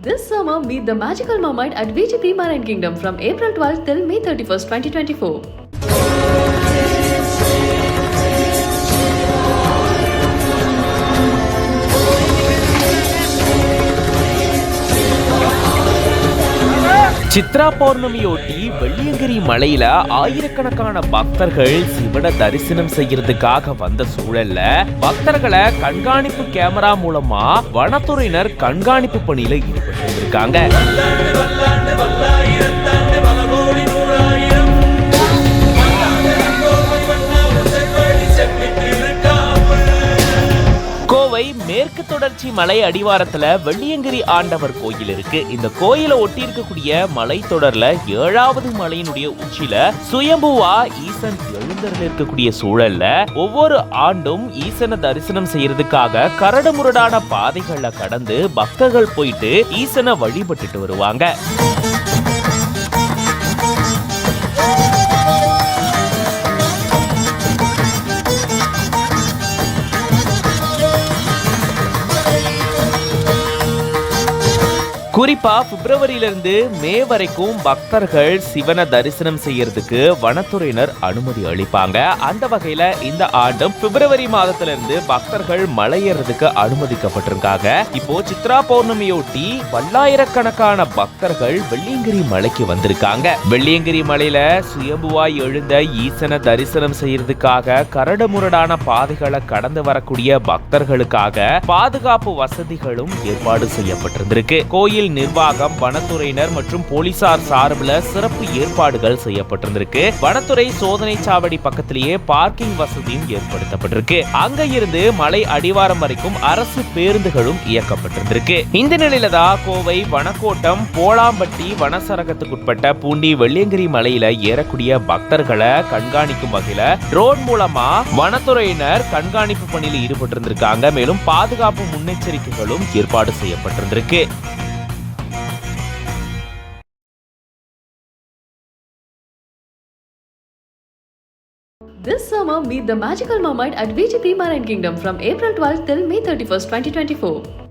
This summer, meet the magical mermaid at VGP Marine Kingdom from April 12th till May 31st, 2024. Chitra பௌர்ணமியொட்டி Velliangiri மலையில ஆயிரக்கணக்கான பக்தர்கள் சிவனை தரிசனம் செய்யறதுக்காக வந்த சூழல்ல பக்தர்களை கண்காணிப்பு கேமரா மூலமா வனத்துறையினர் கண்காணிப்பு பணியில ஈடுபட்டு இருக்காங்க. கோவை மேற்கு தொடர்ச்சி மலை அடிவாரத்துல வெள்ளியங்கிரி ஆண்டவர் கோயில் இருக்கு. இந்த கோயிலை ஒட்டி இருக்கக்கூடிய மலை தொடர்ல 7வது மலையினுடைய உச்சியில சுயம்புவா ஈசன் எழுந்தருள் இருக்கக்கூடிய சூழல்ல ஒவ்வொரு ஆண்டும் ஈசனை தரிசனம் செய்யறதுக்காக கரடு முரடான பாதைகளை கடந்து பக்தர்கள் போயிட்டு ஈசனை வழிபட்டுட்டு வருவாங்க. குறிப்பா பிப்ரவரியிலிருந்து மே வரைக்கும் பக்தர்கள் சிவனை தரிசனம் செய்யறதுக்கு வனத்துறையினர் அனுமதி அளிப்பாங்க. அந்த வகையில இந்த ஆண்டும் பிப்ரவரி மாதத்திலிருந்து பக்தர்கள் மலை ஏறதுக்கு அனுமதிக்கப்பட்டிருக்காங்க. இப்போ சித்ரா பௌர்ணமியொட்டி பல்லாயிரக்கணக்கான பக்தர்கள் வெள்ளியங்கிரி மலைக்கு வந்திருக்காங்க. வெள்ளியங்கிரி மலையில சுயம்புவாய் எழுந்த ஈசனை தரிசனம் செய்யறதுக்காக கரடு முரடான பாதைகளை கடந்து வரக்கூடிய பக்தர்களுக்காக பாதுகாப்பு வசதிகளும் ஏற்பாடு செய்யப்பட்டிருந்திருக்கு. கோயில் நிர்வாகம், வனத்துறையினர் மற்றும் போலீசார் சார்பில் சிறப்பு ஏற்பாடுகள் செய்யப்பட்டிருந்திருக்கு. வனத்துறை சோதனை சாவடி பக்கத்திலேயே பார்க்கிங் வசதியும் ஏற்படுத்தப்பட்டிருக்கு. அங்க இருந்து மலை அடிவாரம் வரைக்கும் அரசு பேருந்துகளும் இயக்கப்பட்டிருந்திருக்கு. இந்த நிலையில தான் கோவை வனக்கோட்டம் போலாம்பட்டி வனசரகத்துக்குட்பட்ட பூண்டி வெள்ளியங்கிரி மலையில ஏறக்கூடிய பக்தர்களை கண்காணிக்கும் வகையில ட்ரோன் மூலமா வனத்துறையினர் கண்காணிப்பு பணியில் ஈடுபட்டிருந்திருக்காங்க. மேலும் பாதுகாப்பு முன்னெச்சரிக்கைகளும் ஏற்பாடு செய்யப்பட்டிருந்திருக்கு. This summer, meet the magical mermaid at VGP Marine Kingdom from April 12th till May 31st, 2024.